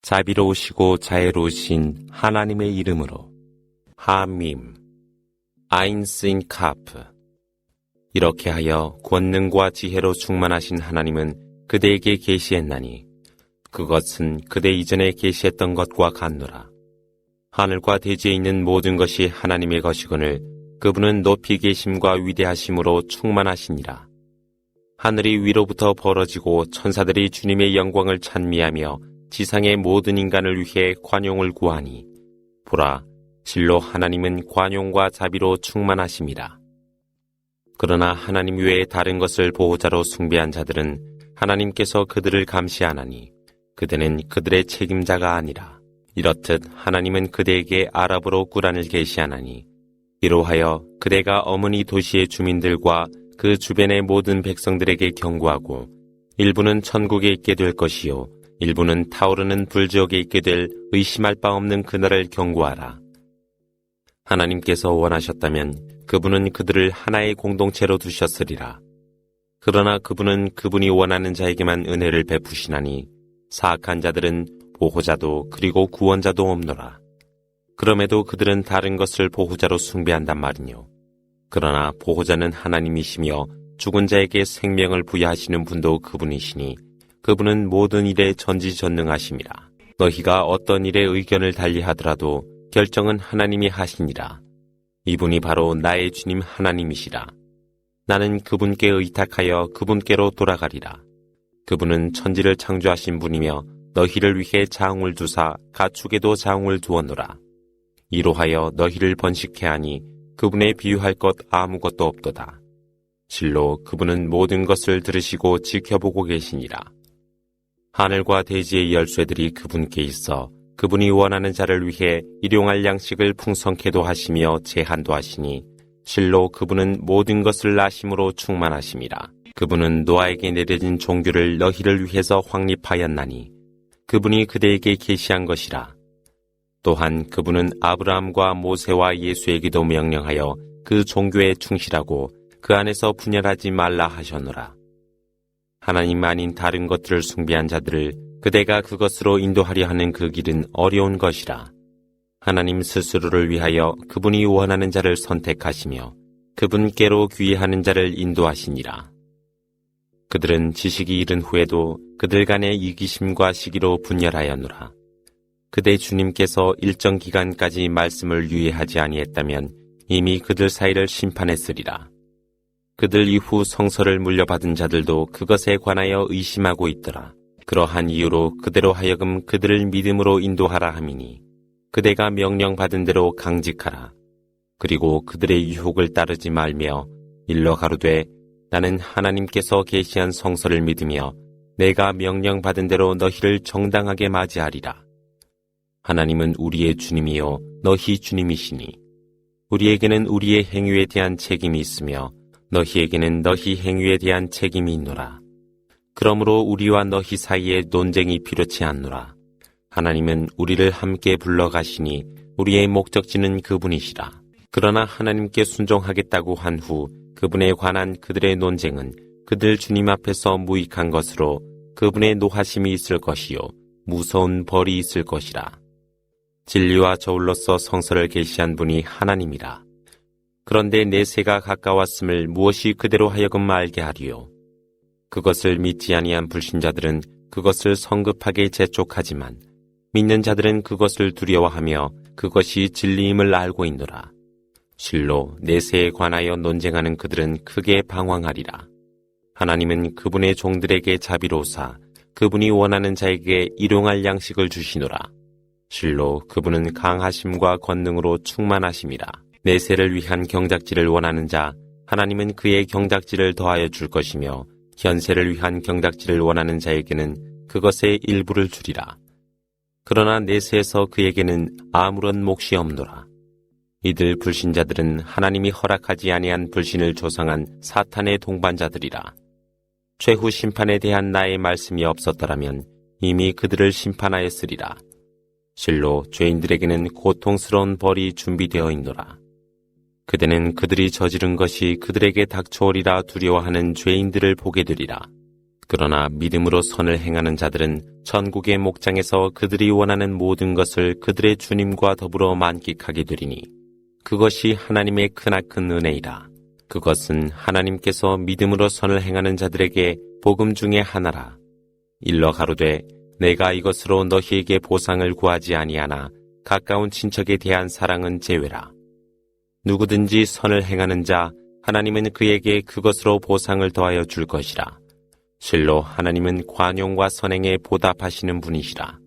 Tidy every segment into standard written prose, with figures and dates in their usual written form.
자비로우시고 자애로우신 하나님의 이름으로. 하밈 아인신 카프. 이렇게 하여 권능과 지혜로 충만하신 하나님은 그대에게 계시했나니 그것은 그대 이전에 계시했던 것과 같노라. 하늘과 대지에 있는 모든 것이 하나님의 것이거늘 그분은 높이 계심과 위대하심으로 충만하시니라. 하늘이 위로부터 벌어지고 천사들이 주님의 영광을 찬미하며 지상의 모든 인간을 위해 관용을 구하니 보라, 실로 하나님은 관용과 자비로 충만하심이라. 그러나 하나님 외에 다른 것을 보호자로 숭배한 자들은 하나님께서 그들을 감시하나니 그대는 그들의 책임자가 아니라. 이렇듯 하나님은 그대에게 아랍어로 꾸란을 계시하나니 이로하여 그대가 어머니 도시의 주민들과 그 주변의 모든 백성들에게 경고하고 일부는 천국에 있게 될 것이요 일부는 타오르는 불지옥에 있게 될 의심할 바 없는 그날을 경고하라. 하나님께서 원하셨다면 그분은 그들을 하나의 공동체로 두셨으리라. 그러나 그분은 그분이 원하는 자에게만 은혜를 베푸시나니 사악한 자들은 보호자도 그리고 구원자도 없노라. 그럼에도 그들은 다른 것을 보호자로 숭배한단 말이뇨. 그러나 보호자는 하나님이시며 죽은 자에게 생명을 부여하시는 분도 그분이시니 그분은 모든 일에 전지전능하심이라. 너희가 어떤 일에 의견을 달리하더라도 결정은 하나님이 하시니라. 이분이 바로 나의 주님 하나님이시라. 나는 그분께 의탁하여 그분께로 돌아가리라. 그분은 천지를 창조하신 분이며 너희를 위해 자웅을 두사 가축에도 자웅을 두었노라. 이로하여 너희를 번식케 하니 그분에 비유할 것 아무것도 없도다. 실로 그분은 모든 것을 들으시고 지켜보고 계시니라. 하늘과 대지의 열쇠들이 그분께 있어 그분이 원하는 자를 위해 일용할 양식을 풍성케도 하시며 제한도 하시니 실로 그분은 모든 것을 아심으로 충만하심이라. 그분은 노아에게 내려진 종교를 너희를 위해서 확립하였나니 그분이 그대에게 계시한 것이라. 또한 그분은 아브라함과 모세와 예수에게도 명령하여 그 종교에 충실하고 그 안에서 분열하지 말라 하셨노라. 하나님 아닌 다른 것들을 숭배한 자들을 그대가 그것으로 인도하려 하는 그 길은 어려운 것이라. 하나님 스스로를 위하여 그분이 원하는 자를 선택하시며 그분께로 귀의하는 자를 인도하시니라. 그들은 지식이 이른 후에도 그들 간의 이기심과 시기로 분열하였노라. 그대 주님께서 일정 기간까지 말씀을 유예하지 아니했다면 이미 그들 사이를 심판했으리라. 그들 이후 성서를 물려받은 자들도 그것에 관하여 의심하고 있더라. 그러한 이유로 그대로 하여금 그들을 믿음으로 인도하라 함이니 그대가 명령받은 대로 강직하라. 그리고 그들의 유혹을 따르지 말며 일러 가로되 나는 하나님께서 계시한 성서를 믿으며 내가 명령받은 대로 너희를 정당하게 맞이하리라. 하나님은 우리의 주님이요 너희 주님이시니 우리에게는 우리의 행위에 대한 책임이 있으며 너희에게는 너희 행위에 대한 책임이 있노라. 그러므로 우리와 너희 사이에 논쟁이 필요치 않노라. 하나님은 우리를 함께 불러가시니 우리의 목적지는 그분이시라. 그러나 하나님께 순종하겠다고 한 후 그분에 관한 그들의 논쟁은 그들 주님 앞에서 무익한 것으로 그분의 노하심이 있을 것이요 무서운 벌이 있을 것이라. 진리와 저울로서 성서를 계시한 분이 하나님이라. 그런데 내세가 가까웠음을 무엇이 그대로 하여금 알게 하리요. 그것을 믿지 아니한 불신자들은 그것을 성급하게 재촉하지만 믿는 자들은 그것을 두려워하며 그것이 진리임을 알고 있노라. 실로 내세에 관하여 논쟁하는 그들은 크게 방황하리라. 하나님은 그분의 종들에게 자비로우사 그분이 원하는 자에게 일용할 양식을 주시노라. 실로 그분은 강하심과 권능으로 충만하심이라. 내세를 위한 경작지를 원하는 자 하나님은 그의 경작지를 더하여 줄 것이며 현세를 위한 경작지를 원하는 자에게는 그것의 일부를 주리라. 그러나 내세에서 그에게는 아무런 몫이 없노라. 이들 불신자들은 하나님이 허락하지 아니한 불신을 조성한 사탄의 동반자들이라. 최후 심판에 대한 나의 말씀이 없었더라면 이미 그들을 심판하였으리라. 실로 죄인들에게는 고통스러운 벌이 준비되어 있노라. 그대는 그들이 저지른 것이 그들에게 닥쳐오리라 두려워하는 죄인들을 보게 되리라. 그러나 믿음으로 선을 행하는 자들은 천국의 목장에서 그들이 원하는 모든 것을 그들의 주님과 더불어 만끽하게 되리니 그것이 하나님의 크나큰 은혜이라. 그것은 하나님께서 믿음으로 선을 행하는 자들에게 복음 중에 하나라. 일러 가로되 내가 이것으로 너희에게 보상을 구하지 아니하나 가까운 친척에 대한 사랑은 제외라. 누구든지 선을 행하는 자 하나님은 그에게 그것으로 보상을 더하여 줄 것이라. 실로 하나님은 관용과 선행에 보답하시는 분이시라.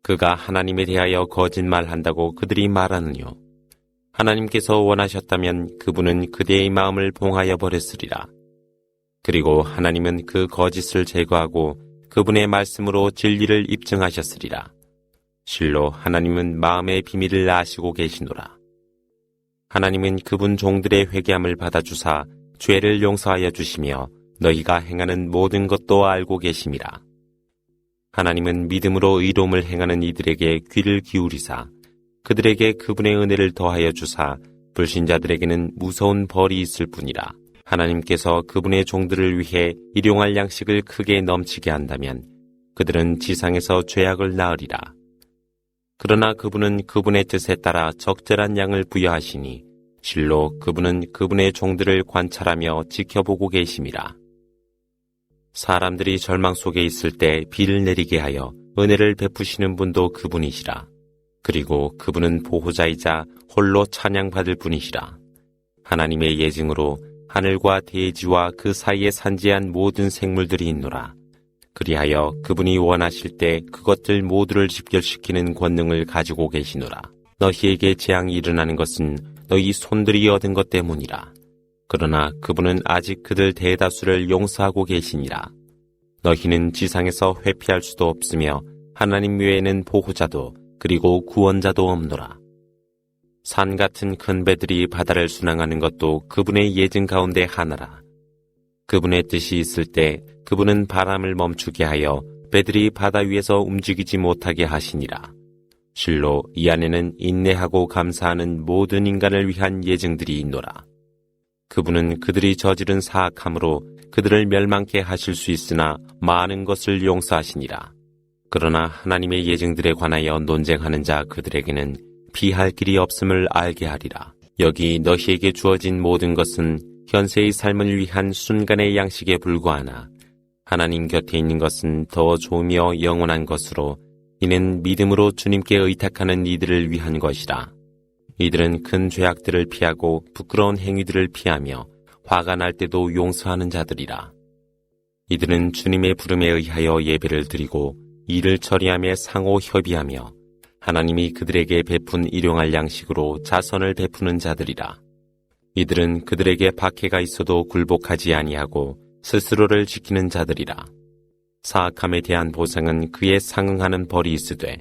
그가 하나님에 대하여 거짓말한다고 그들이 말하느뇨. 하나님께서 원하셨다면 그분은 그대의 마음을 봉하여 버렸으리라. 그리고 하나님은 그 거짓을 제거하고 그분의 말씀으로 진리를 입증하셨으리라. 실로 하나님은 마음의 비밀을 아시고 계시노라. 하나님은 그분 종들의 회개함을 받아주사 죄를 용서하여 주시며 너희가 행하는 모든 것도 알고 계심이라. 하나님은 믿음으로 의로움을 행하는 이들에게 귀를 기울이사 그들에게 그분의 은혜를 더하여 주사 불신자들에게는 무서운 벌이 있을 뿐이라. 하나님께서 그분의 종들을 위해 일용할 양식을 크게 넘치게 한다면 그들은 지상에서 죄악을 낳으리라. 그러나 그분은 그분의 뜻에 따라 적절한 양을 부여하시니 실로 그분은 그분의 종들을 관찰하며 지켜보고 계심이라. 사람들이 절망 속에 있을 때 비를 내리게 하여 은혜를 베푸시는 분도 그분이시라. 그리고 그분은 보호자이자 홀로 찬양받을 분이시라. 하나님의 예증으로 하늘과 대지와 그 사이에 산재한 모든 생물들이 있노라. 그리하여 그분이 원하실 때 그것들 모두를 집결시키는 권능을 가지고 계시노라. 너희에게 재앙이 일어나는 것은 너희 손들이 얻은 것 때문이라. 그러나 그분은 아직 그들 대다수를 용서하고 계시니라. 너희는 지상에서 회피할 수도 없으며 하나님 외에는 보호자도 그리고 구원자도 없노라. 산 같은 큰 배들이 바다를 순항하는 것도 그분의 예증 가운데 하나라. 그분의 뜻이 있을 때 그분은 바람을 멈추게 하여 배들이 바다 위에서 움직이지 못하게 하시니라. 실로 이 안에는 인내하고 감사하는 모든 인간을 위한 예증들이 있노라. 그분은 그들이 저지른 사악함으로 그들을 멸망케 하실 수 있으나 많은 것을 용서하시니라. 그러나 하나님의 예증들에 관하여 논쟁하는 자 그들에게는 피할 길이 없음을 알게 하리라. 여기 너희에게 주어진 모든 것은 현세의 삶을 위한 순간의 양식에 불과하나 하나님 곁에 있는 것은 더 좋으며 영원한 것으로 이는 믿음으로 주님께 의탁하는 이들을 위한 것이라. 이들은 큰 죄악들을 피하고 부끄러운 행위들을 피하며 화가 날 때도 용서하는 자들이라. 이들은 주님의 부름에 의하여 예배를 드리고 일을 처리하며 상호 협의하며 하나님이 그들에게 베푼 일용할 양식으로 자선을 베푸는 자들이라. 이들은 그들에게 박해가 있어도 굴복하지 아니하고 스스로를 지키는 자들이라. 사악함에 대한 보상은 그에 상응하는 벌이 있으되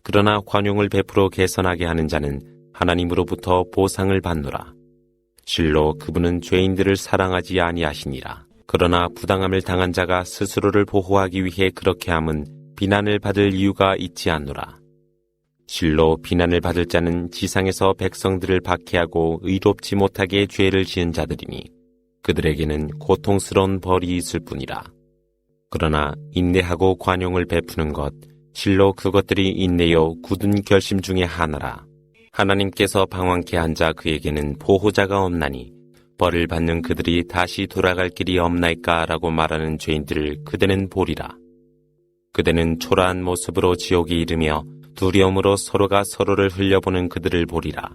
그러나 관용을 베풀어 개선하게 하는 자는 하나님으로부터 보상을 받노라. 실로 그분은 죄인들을 사랑하지 아니하시니라. 그러나 부당함을 당한 자가 스스로를 보호하기 위해 그렇게 함은 비난을 받을 이유가 있지 않노라. 실로 비난을 받을 자는 지상에서 백성들을 박해하고 의롭지 못하게 죄를 지은 자들이니 그들에게는 고통스러운 벌이 있을 뿐이라. 그러나 인내하고 관용을 베푸는 것, 실로 그것들이 인내요 굳은 결심 중에 하나라. 하나님께서 방황케 한 자 그에게는 보호자가 없나니 벌을 받는 그들이 다시 돌아갈 길이 없나이까라고 말하는 죄인들을 그대는 보리라. 그대는 초라한 모습으로 지옥에 이르며 두려움으로 서로가 서로를 흘려보는 그들을 보리라.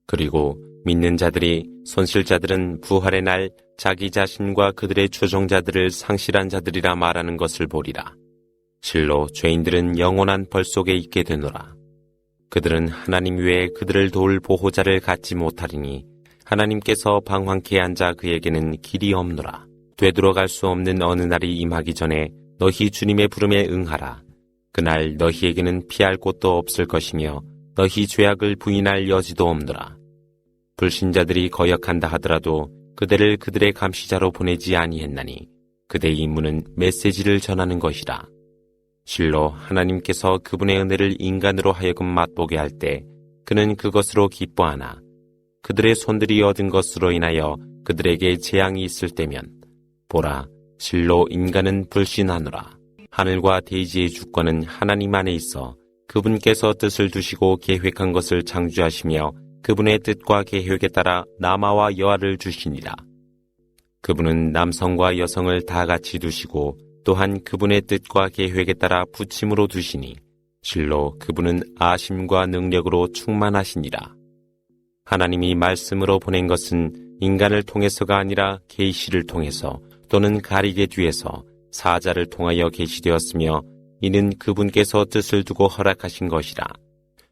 그리고 믿는 자들이 손실자들은 부활의 날 자기 자신과 그들의 추종자들을 상실한 자들이라 말하는 것을 보리라. 실로 죄인들은 영원한 벌 속에 있게 되노라. 그들은 하나님 외에 그들을 도울 보호자를 갖지 못하리니 하나님께서 방황케 한 자 그에게는 길이 없노라. 되돌아갈 수 없는 어느 날이 임하기 전에 너희 주님의 부름에 응하라. 그날 너희에게는 피할 곳도 없을 것이며 너희 죄악을 부인할 여지도 없노라. 불신자들이 거역한다 하더라도 그대를 그들의 감시자로 보내지 아니했나니 그대의 임무는 메시지를 전하는 것이라. 실로 하나님께서 그분의 은혜를 인간으로 하여금 맛보게 할 때 그는 그것으로 기뻐하나 그들의 손들이 얻은 것으로 인하여 그들에게 재앙이 있을 때면 보라 실로 인간은 불신하노라. 하늘과 대지의 주권은 하나님 안에 있어 그분께서 뜻을 두시고 계획한 것을 창조하시며 그분의 뜻과 계획에 따라 남아와 여아를 주시니라. 그분은 남성과 여성을 다 같이 두시고 또한 그분의 뜻과 계획에 따라 부침으로 두시니 실로 그분은 아심과 능력으로 충만하시니라. 하나님이 말씀으로 보낸 것은 인간을 통해서가 아니라 계시를 통해서 또는 가리개 뒤에서 사자를 통하여 계시되었으며 이는 그분께서 뜻을 두고 허락하신 것이라.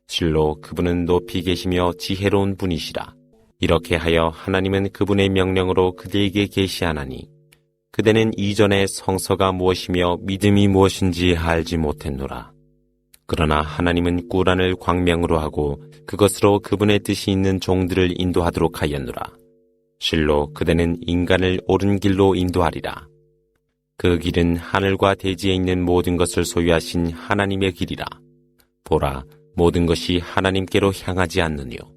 실로 그분은 높이 계시며 지혜로운 분이시라. 이렇게 하여 하나님은 그분의 명령으로 그대에게 계시하나니 그대는 이전에 성서가 무엇이며 믿음이 무엇인지 알지 못했노라. 그러나 하나님은 꾸란을 광명으로 하고 그것으로 그분의 뜻이 있는 종들을 인도하도록 하였노라. 실로 그대는 인간을 옳은 길로 인도하리라. 그 길은 하늘과 대지에 있는 모든 것을 소유하신 하나님의 길이라. 보라, 모든 것이 하나님께로 향하지 않느뇨.